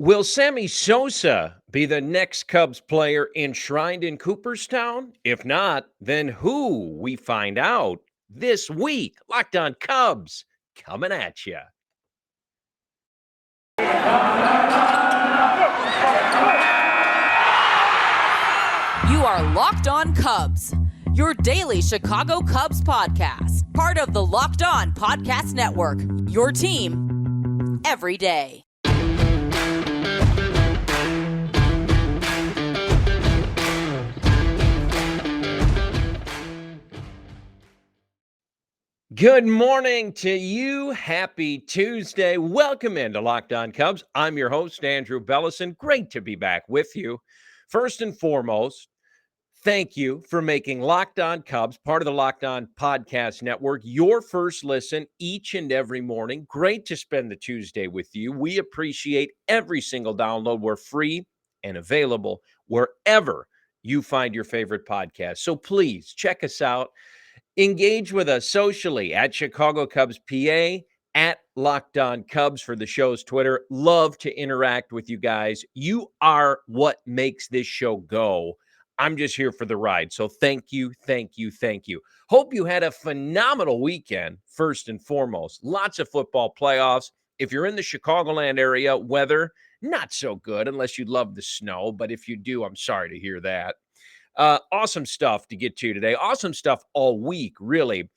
Will Sammy Sosa be the next Cubs player enshrined in Cooperstown? If not, then who? We find out this week. Locked on Cubs coming at you. You are Locked On Cubs, your daily Chicago Cubs podcast, part of the Locked On Podcast Network, your team every day. Good morning to you. Happy Tuesday. Welcome into Locked On Cubs. I'm your host, Andrew Bellison. Great to be back with you. First and foremost, thank you for making Locked On Cubs part of the Locked On Podcast Network, your first listen each and every morning. Great to spend the Tuesday with you. We appreciate every single download. We're free and available wherever you find your favorite podcast. So please check us out. Engage with us socially at Chicago Cubs PA, at Locked On Cubs for the show's Twitter. Love to interact with you guys. You are what makes this show go. I'm just here for the ride. So thank you, thank you, thank you. Hope you had a phenomenal weekend, first and foremost. Lots of football playoffs. If you're in the Chicagoland area, weather, not so good unless you love the snow. But if you do, I'm sorry to hear that. Awesome stuff to get to today. Awesome stuff all week, really.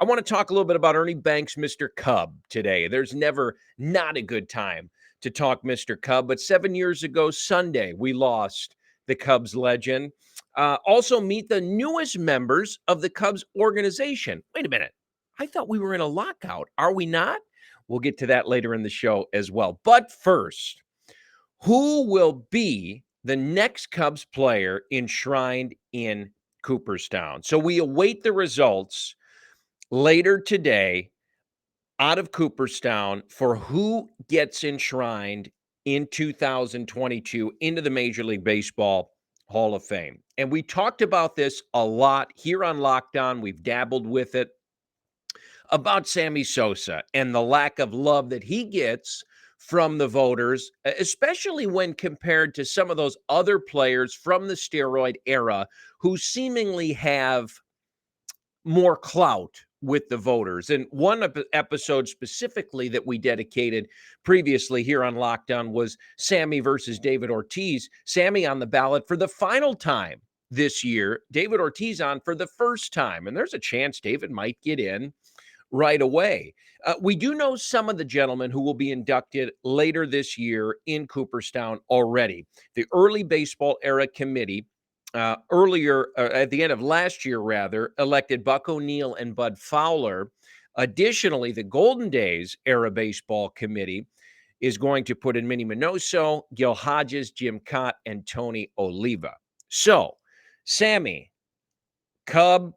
I want to talk a little bit about Ernie Banks, Mr. Cub, today. There's never not a good time to talk Mr. Cub, but 7 years ago Sunday, we lost the Cubs legend. Also meet the newest members of the Cubs organization. Wait a minute. I thought we were in a lockout. Are we not? We'll get to that later in the show as well. But first, who will be the next Cubs player enshrined in Cooperstown? So we await the results later today out of Cooperstown for who gets enshrined in 2022 into the Major League Baseball Hall of Fame. And we talked about this a lot here on Locked On. We've dabbled with it about Sammy Sosa and the lack of love that he gets from the voters, especially when compared to some of those other players from the steroid era who seemingly have more clout with the voters. And one episode specifically that we dedicated previously here on Lockdown was Sammy versus David Ortiz. Sammy on the ballot for the final time this year, David Ortiz on for the first time. And there's a chance David might get in right away. We do know some of the gentlemen who will be inducted later this year in Cooperstown already. The early baseball era committee earlier, at the end of last year, rather, elected Buck O'Neill and Bud Fowler. Additionally, the Golden Days era baseball committee is going to put in Minnie Minoso, Gil Hodges, Jim Cott, and Tony Oliva. So, Sammy, Cub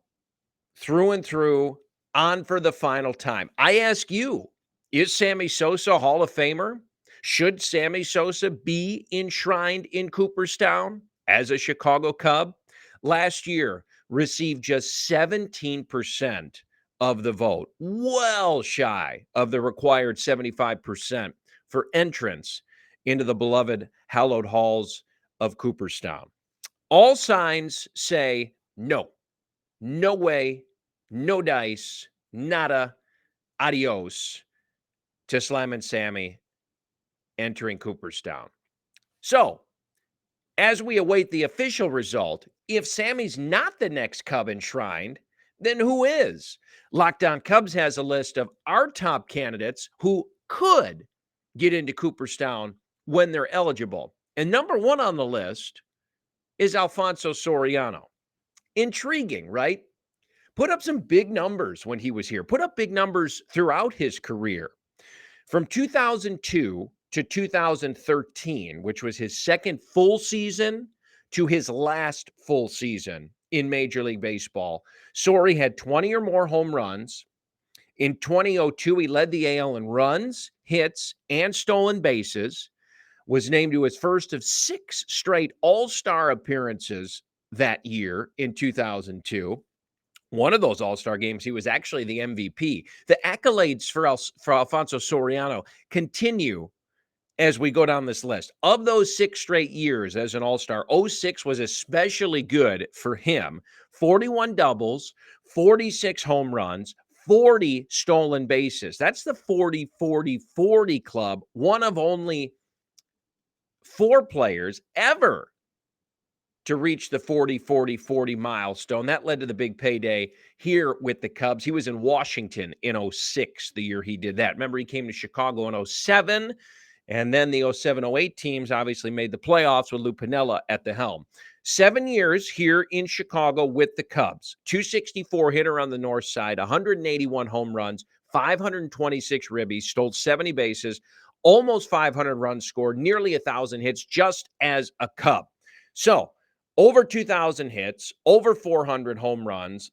through and through, on for the final time. I ask you, is Sammy Sosa a Hall of Famer? Should Sammy Sosa be enshrined in Cooperstown as a Chicago Cub? Last year, received just 17% of the vote, well shy of the required 75% for entrance into the beloved hallowed halls of Cooperstown. All signs say no. No way, no dice, nada, adios to Slam and Sammy entering Cooperstown. So, as we await the official result, if Sammy's not the next Cub enshrined, then who is? Locked On Cubs has a list of our top candidates who could get into Cooperstown when they're eligible. And number one on the list is Alfonso Soriano. Intriguing, right? Put up some big numbers when he was here. Put up big numbers throughout his career. From 2002 to 2013, which was his second full season, to his last full season in Major League Baseball, Sori had 20 or more home runs. In 2002, he led the AL in runs, hits, and stolen bases, was named to his first of 6 straight All-Star appearances that year in 2002. One of those All-Star games, he was actually the MVP. The accolades for Alfonso Soriano continue as we go down this list. Of those 6 straight years as an All-Star, '06 was especially good for him. 41 doubles, 46 home runs, 40 stolen bases. That's the 40-40-40 club, one of only 4 players ever to reach the 40-40-40 milestone. That led to the big payday here with the Cubs. He was in Washington in '06, the year he did that. Remember, he came to Chicago in '07, and then the '07-08 teams obviously made the playoffs with Lou Piniella at the helm. 7 years here in Chicago with the Cubs. 264 hitter on the north side, 181 home runs, 526 ribbies, stole 70 bases, almost 500 runs scored, nearly 1,000 hits just as a Cub. So, over 2,000 hits, over 400 home runs,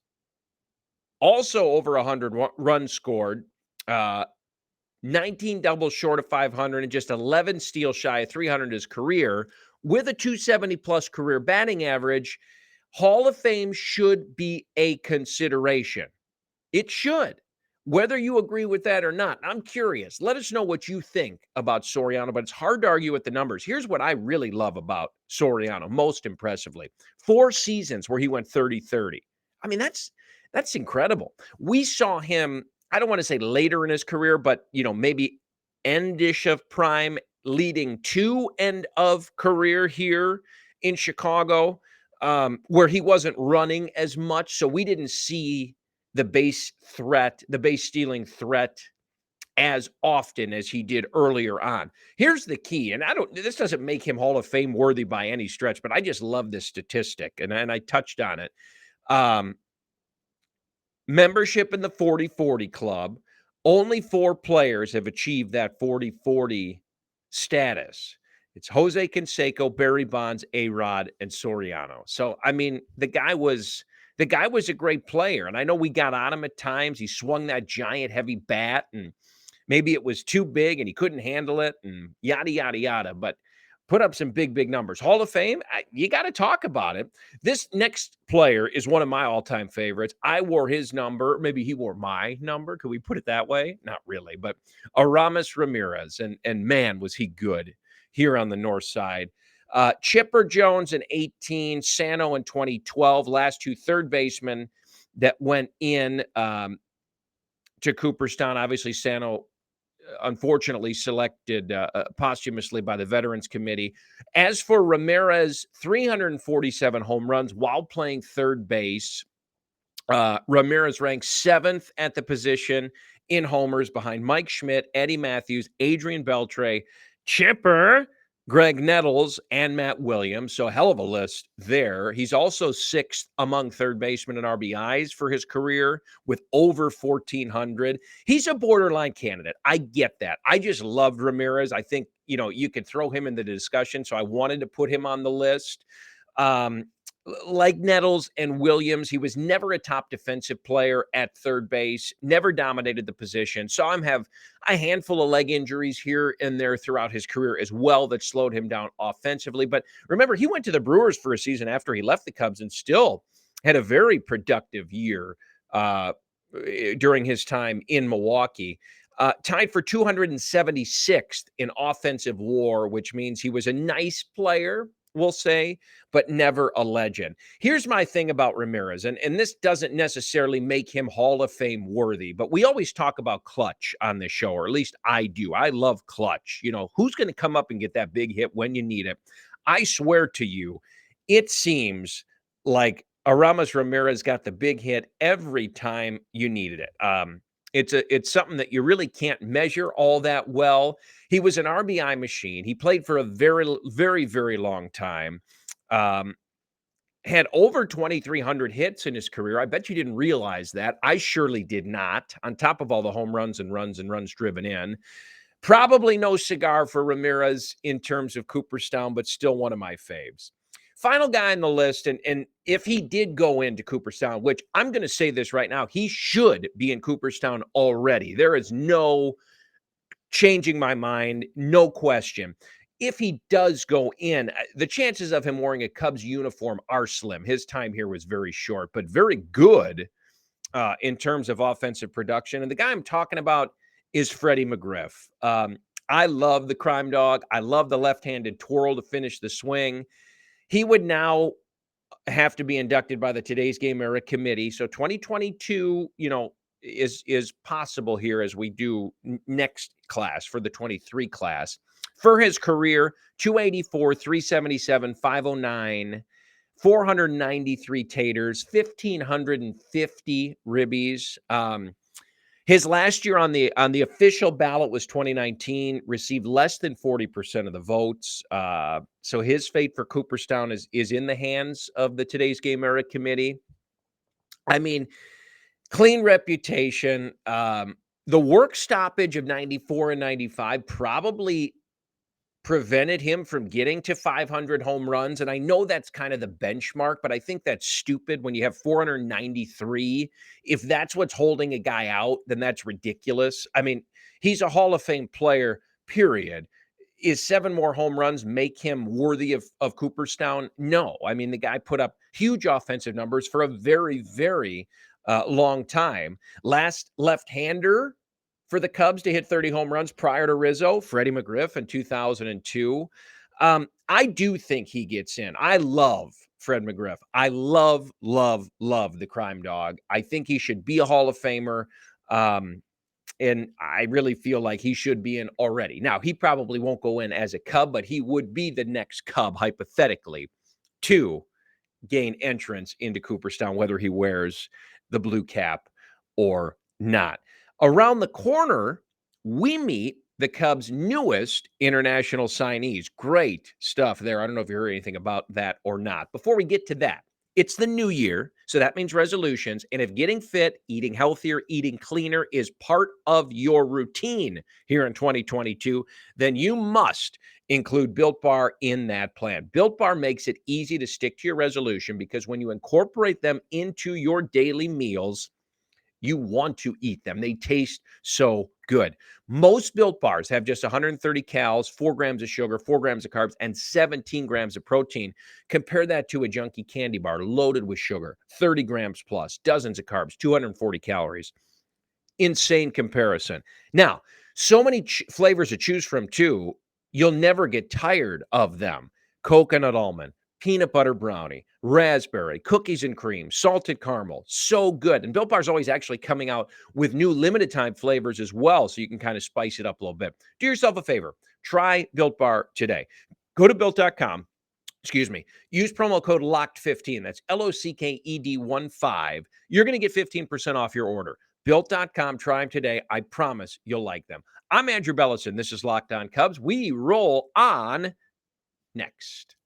also over 100 runs scored, 19 doubles short of 500, and just 11 steals shy of 300 in his career, with a 270-plus career batting average. Hall of Fame should be a consideration. It should. Whether you agree with that or not, I'm curious. Let us know what you think about Soriano, but it's hard to argue with the numbers. Here's what I really love about Soriano, most impressively. 4 seasons where he went 30-30. I mean, that's incredible. We saw him, I don't want to say later in his career, but, maybe endish of prime, leading to end of career here in Chicago, where he wasn't running as much. So we didn't see the base stealing threat as often as he did earlier on. Here's the key, and this doesn't make him Hall of Fame worthy by any stretch, but I just love this statistic, and I touched on it. Membership in the 40-40 club, only 4 players have achieved that 40-40 status. It's Jose Canseco, Barry Bonds, A-Rod, and Soriano. So, I mean, the guy was a great player, and I know we got on him at times. He swung that giant heavy bat, and maybe it was too big, and he couldn't handle it, and yada, yada, yada, but put up some big, big numbers. Hall of Fame, you got to talk about it. This next player is one of my all-time favorites. I wore his number. Maybe he wore my number. Could we put it that way? Not really, but Aramis Ramirez, and man, was he good here on the north side. Chipper Jones in 18, Sano in 2012, last 2 third basemen that went in to Cooperstown. Obviously, Sano unfortunately selected posthumously by the Veterans Committee. As for Ramirez, 347 home runs while playing third base. Ramirez ranks 7th at the position in homers behind Mike Schmidt, Eddie Matthews, Adrian Beltre, Chipper, Greg Nettles, and Matt Williams. So a hell of a list there. He's also 6th among third basemen in RBIs for his career with over 1,400. He's a borderline candidate. I get that. I just loved Ramirez. I think, you could throw him in the discussion, so I wanted to put him on the list. Like Nettles and Williams, he was never a top defensive player at third base, never dominated the position. Saw him have a handful of leg injuries here and there throughout his career as well that slowed him down offensively. But remember, he went to the Brewers for a season after he left the Cubs and still had a very productive year during his time in Milwaukee. Tied for 276th in offensive WAR, which means he was a nice player, we'll say, but never a legend. Here's my thing about Ramirez, and this doesn't necessarily make him Hall of Fame worthy, but we always talk about clutch on this show, or at least I do. I love clutch. Who's going to come up and get that big hit when you need it? I swear to you, it seems like Aramis Ramirez got the big hit every time you needed it. It's something that you really can't measure all that well. He was an RBI machine. He played for a very, very, very long time. Had over 2,300 hits in his career. I bet you didn't realize that. I surely did not, on top of all the home runs and runs driven in. Probably no cigar for Ramirez in terms of Cooperstown, but still one of my faves. Final guy on the list, and if he did go into Cooperstown, which I'm going to say this right now, he should be in Cooperstown already. There is no changing my mind, no question. If he does go in, the chances of him wearing a Cubs uniform are slim. His time here was very short, but very good in terms of offensive production. And the guy I'm talking about is Freddie Mcgriff. I love the crime dog. I love the left-handed twirl to finish the swing. He would now have to be inducted by the Today's Game Era committee. So 2022, is possible here as we do next class for the 23 class. For his career, 284, 377, 509, 493 taters, 1,550 ribbies. His last year on the official ballot was 2019, received less than 40% of the votes. So his fate for Cooperstown is in the hands of the Today's Game Era committee. I mean, clean reputation. The work stoppage of 94 and 95 probably prevented him from getting to 500 home runs. And I know that's kind of the benchmark, but I think that's stupid when you have 493. If that's what's holding a guy out, then that's ridiculous. I mean, he's a Hall of Fame player, period. Is 7 more home runs make him worthy of Cooperstown? No. I mean, the guy put up huge offensive numbers for a very, very long time. Last left-hander for the Cubs to hit 30 home runs prior to Rizzo, Freddie Mcgriff in 2002. I do think he gets in. I love Fred McGriff. I love the crime dog. I think he should be a Hall of Famer. And I really feel like he should be in already. Now, he probably won't go in as a Cub, but he would be the next Cub, hypothetically, to gain entrance into Cooperstown, whether he wears the blue cap or not. Around the corner, we meet the Cubs' newest international signees. Great stuff there. I don't know if you heard anything about that or not. Before we get to that, it's the new year, so that means resolutions. And if getting fit, eating healthier, eating cleaner is part of your routine here in 2022, then you must include Built Bar in that plan. Built Bar makes it easy to stick to your resolution because when you incorporate them into your daily meals, you want to eat them. They taste so good. Most Built Bars have just 130 calories, 4 grams of sugar, 4 grams of carbs, and 17 grams of protein. Compare that to a junky candy bar loaded with sugar, 30 grams plus, dozens of carbs, 240 calories. Insane comparison. Now, so many flavors to choose from too, you'll never get tired of them. Coconut almond, peanut butter brownie, raspberry, cookies and cream, salted caramel. So good. And Built Bar is always actually coming out with new limited time flavors as well, so you can kind of spice it up a little bit. Do yourself a favor. Try Built Bar today. Go to Built.com. Use promo code LOCKED15. That's LOCKED15. You're going to get 15% off your order. Built.com. Try them today. I promise you'll like them. I'm Andrew Bellison. This is Locked On Cubs. We roll on next.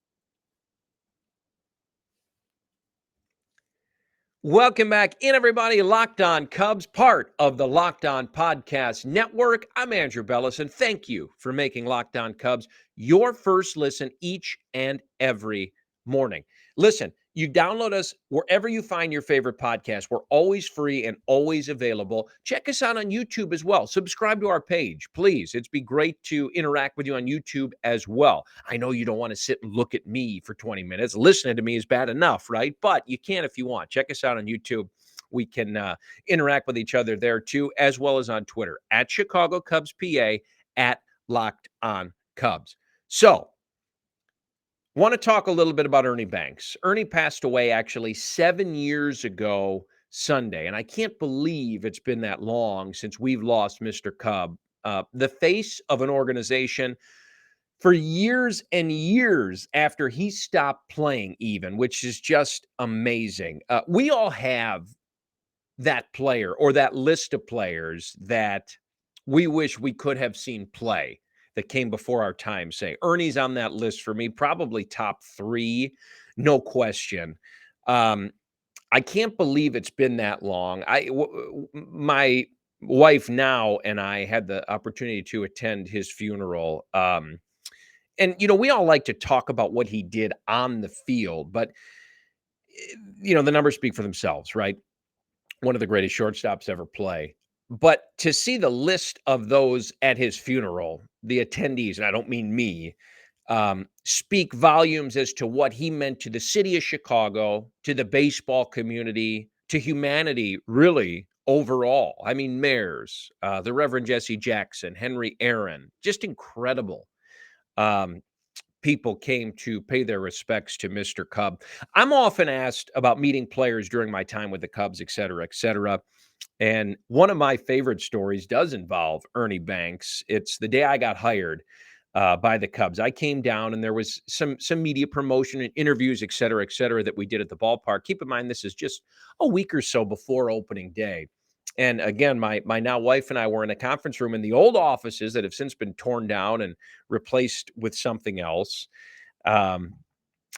Welcome back in, everybody. Locked On Cubs, part of the Locked On Podcast Network. I'm Andrew Bellison. Thank you for making Locked On Cubs your first listen each and every morning. Listen, you download us wherever you find your favorite podcast. We're always free and always available. Check us out on YouTube as well. Subscribe to our page, please. It'd be great to interact with you on YouTube as well. I know you don't want to sit and look at me for 20 minutes. Listening to me is bad enough, right? But you can if you want. Check us out on YouTube. We can interact with each other there too, as well as on Twitter at Chicago Cubs PA, at Locked On Cubs. So, want to talk a little bit about Ernie Banks. Ernie passed away actually 7 years ago Sunday, and I can't believe it's been that long since we've lost Mr. Cub, the face of an organization for years and years after he stopped playing even, which is just amazing. We all have that player or that list of players that we wish we could have seen play that came before our time. Say Ernie's on that list for me, probably top 3, no question. I can't believe it's been that long. My wife now and I had the opportunity to attend his funeral. And, we all like to talk about what he did on the field, but, the numbers speak for themselves, right? One of the greatest shortstops ever play. But to see the list of those at his funeral, the attendees, and I don't mean me, speak volumes as to what he meant to the city of Chicago, to the baseball community, to humanity, really, overall. I mean, mayors, the Reverend Jesse Jackson, Henry Aaron, just incredible. People came to pay their respects to Mr. Cub. I'm often asked about meeting players during my time with the Cubs, et cetera, et cetera. And one of my favorite stories does involve Ernie Banks. It's the day I got hired by the Cubs. I came down and there was some media promotion and interviews, et cetera, that we did at the ballpark. Keep in mind, this is just a week or so before opening day. And again, my now wife and I were in a conference room in the old offices that have since been torn down and replaced with something else. And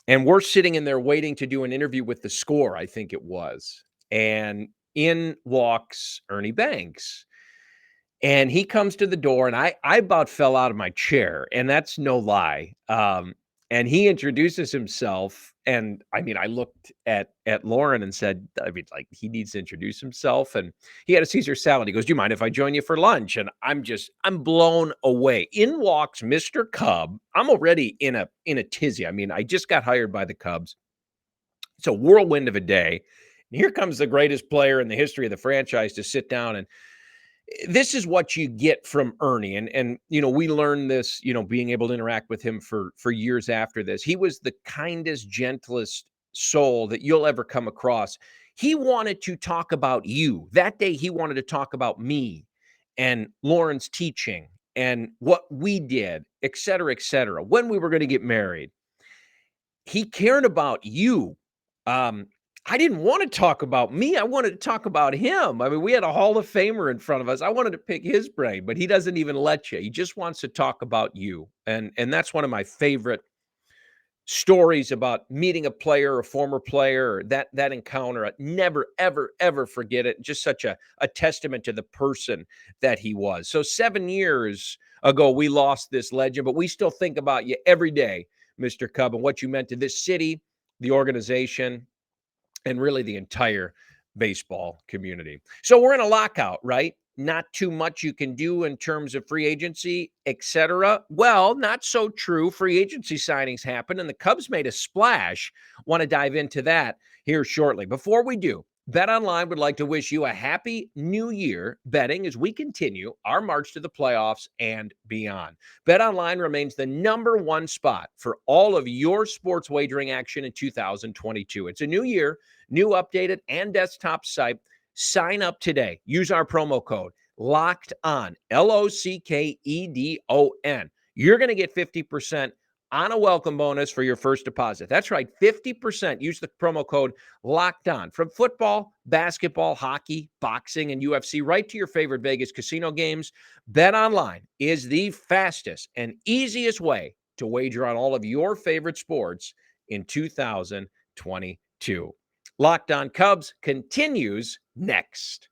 we're sitting in there waiting to do an interview with the score, I think it was. And in walks Ernie Banks. And he comes to the door, and I about fell out of my chair, and that's no lie. And he introduces himself, and I mean, I looked at Lauren and said, I mean, like, he needs to introduce himself. And he had a Caesar salad. He goes, "Do you mind if I join you for lunch?" And I'm blown away. In walks Mr. Cub. I'm already in a tizzy. I mean, I just got hired by the Cubs. It's a whirlwind of a day. And here comes the greatest player in the history of the franchise to sit down. And this is what you get from Ernie. And we learned this, being able to interact with him for years after this. He was the kindest, gentlest soul that you'll ever come across. He wanted to talk about you. That day he wanted to talk about me and Lauren's teaching and what we did, et cetera, when we were going to get married. He cared about you. I didn't want to talk about me. I wanted to talk about him. I mean, we had a Hall of Famer in front of us. I wanted to pick his brain, but he doesn't even let you. He just wants to talk about you. And that's one of my favorite stories about meeting a player, a former player, that encounter. I never, ever, ever forget it. Just such a testament to the person that he was. So 7 years ago, we lost this legend, but we still think about you every day, Mr. Cub, and what you meant to this city, the organization, and really the entire baseball community. So we're in a lockout, right? Not too much you can do in terms of free agency, et cetera. Well, not so true. Free agency signings happened, and the Cubs made a splash. Want to dive into that here shortly. Before we do, BetOnline would like to wish you a happy new year betting as we continue our march to the playoffs and beyond. BetOnline remains the number one spot for all of your sports wagering action in 2022. It's a new year, new updated and desktop site. Sign up today. Use our promo code Locked On, LOCKEDON. You're going to get 50% on a welcome bonus for your first deposit. That's right, 50%. Use the promo code Locked On. From football, basketball, hockey, boxing, and UFC, right to your favorite Vegas casino games, BetOnline is the fastest and easiest way to wager on all of your favorite sports in 2022. Locked On Cubs continues next.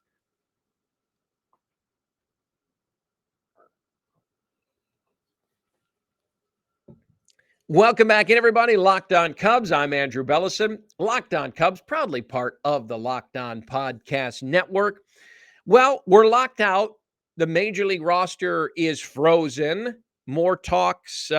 Welcome back in, everybody. Locked On Cubs. I'm Andrew Bellison. Locked On Cubs, proudly part of the Locked On Podcast Network. Well, we're locked out. The Major League roster is frozen. More talks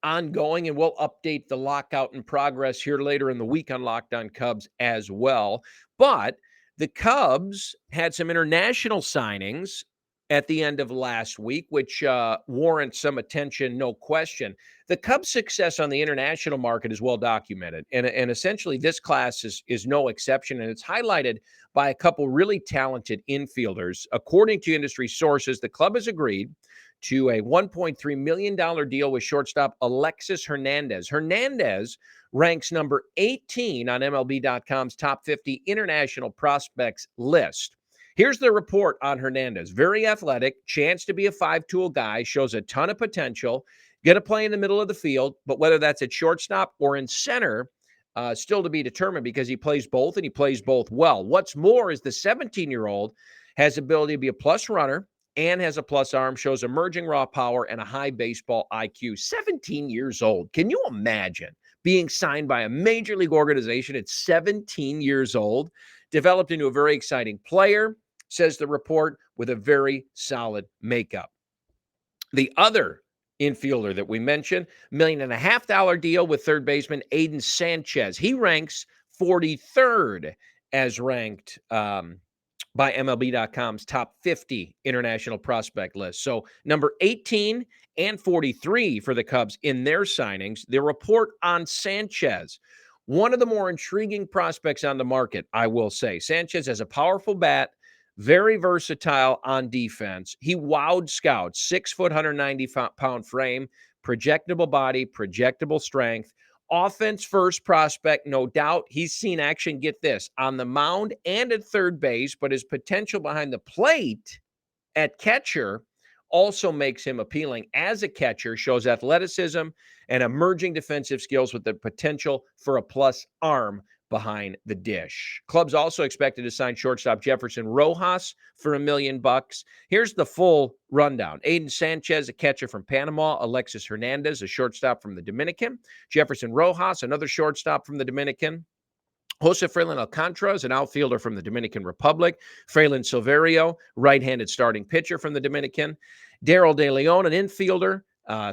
ongoing, and we'll update the lockout in progress here later in the week on Locked On Cubs as well. But the Cubs had some international signings at the end of last week, which warrants some attention, no question. The Cubs' success on the international market is well documented, and essentially this class is no exception, and it's highlighted by a couple really talented infielders. According to industry sources, the club has agreed to a $1.3 million deal with shortstop Alexis Hernandez. Hernandez ranks number 18 on MLB.com's top 50 international prospects list. Here's the report on Hernandez. Very athletic, chance to be a five-tool guy, shows a ton of potential, going to play in the middle of the field, but whether that's at shortstop or in center, still to be determined because he plays both and he plays both well. What's more is the 17-year-old has ability to be a plus runner and has a plus arm, shows emerging raw power and a high baseball IQ. 17 years old. Can you imagine being signed by a major league organization at 17 years old? Developed into a very exciting player, says the report, with a very solid makeup. The other infielder that we mentioned, $1.5 million deal with third baseman Aiden Sanchez. He ranks 43rd as ranked by MLB.com's top 50 international prospect list. So number 18 and 43 for the Cubs in their signings. The report on Sanchez, one of the more intriguing prospects on the market, I will say. Sanchez has a powerful bat, very versatile on defense. He wowed scouts, 6 foot, 190-pound frame, projectable body, projectable strength. Offense first prospect, no doubt. He's seen action, get this, on the mound and at third base, but his potential behind the plate at catcher also makes him appealing as a catcher, shows athleticism and emerging defensive skills with the potential for a plus arm behind the dish. Clubs also expected to sign shortstop Jefferson Rojas for $1 million. Here's the full rundown. Aiden Sanchez, a catcher from Panama. Alexis Hernandez, a shortstop from the Dominican. Jefferson Rojas, another shortstop from the Dominican. Jose Frelin Alcantara is an outfielder from the Dominican Republic. Frelin Silverio, right-handed starting pitcher from the Dominican. Daryl De Leon, an infielder.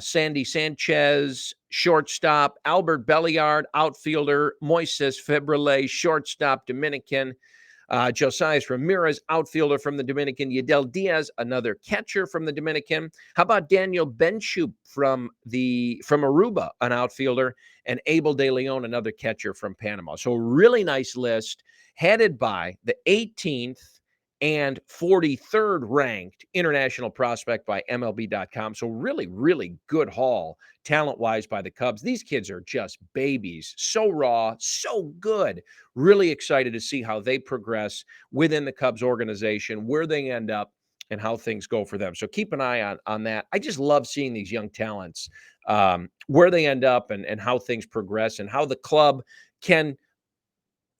Sandy Sanchez, shortstop. Albert Belliard, outfielder. Moises Febrile, shortstop, Dominican. Josias Ramirez, outfielder from the Dominican. Yadel Diaz, another catcher from the Dominican. How about Daniel Benchuk from Aruba, an outfielder, and Abel De Leon, another catcher from Panama. So really nice list headed by the 18th and 43rd ranked international prospect by MLB.com. So really, really good haul talent-wise by the Cubs. These kids are just babies. So raw, so good. Really excited to see how they progress within the Cubs organization, where they end up, and how things go for them. So keep an eye on that. I just love seeing these young talents, where they end up and how things progress and how the club can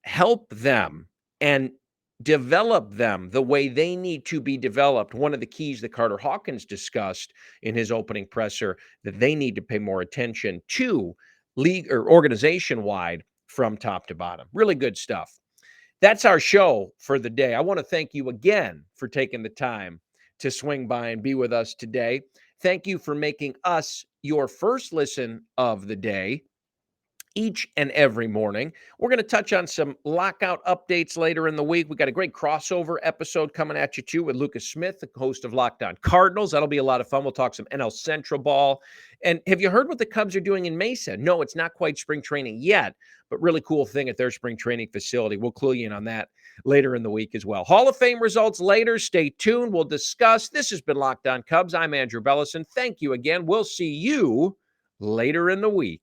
help them and develop them the way they need to be developed. One of the keys that Carter Hawkins discussed in his opening presser, that they need to pay more attention to league or organization wide from top to bottom. Really good stuff. That's our show for the day. I want to thank you again for taking the time to swing by and be with us today. Thank you for making us your first listen of the day each and every morning. We're going to touch on some lockout updates later in the week. We got a great crossover episode coming at you too with Lucas Smith, the host of Locked On Cardinals. That'll be a lot of fun. We'll talk some NL Central ball. And have you heard what the Cubs are doing in Mesa? No, it's not quite spring training yet, but really cool thing at their spring training facility. We'll clue you in on that later in the week as well. Hall of Fame results later. Stay tuned. We'll discuss. This has been Locked On Cubs. I'm Andrew Bellison. Thank you again. We'll see you later in the week.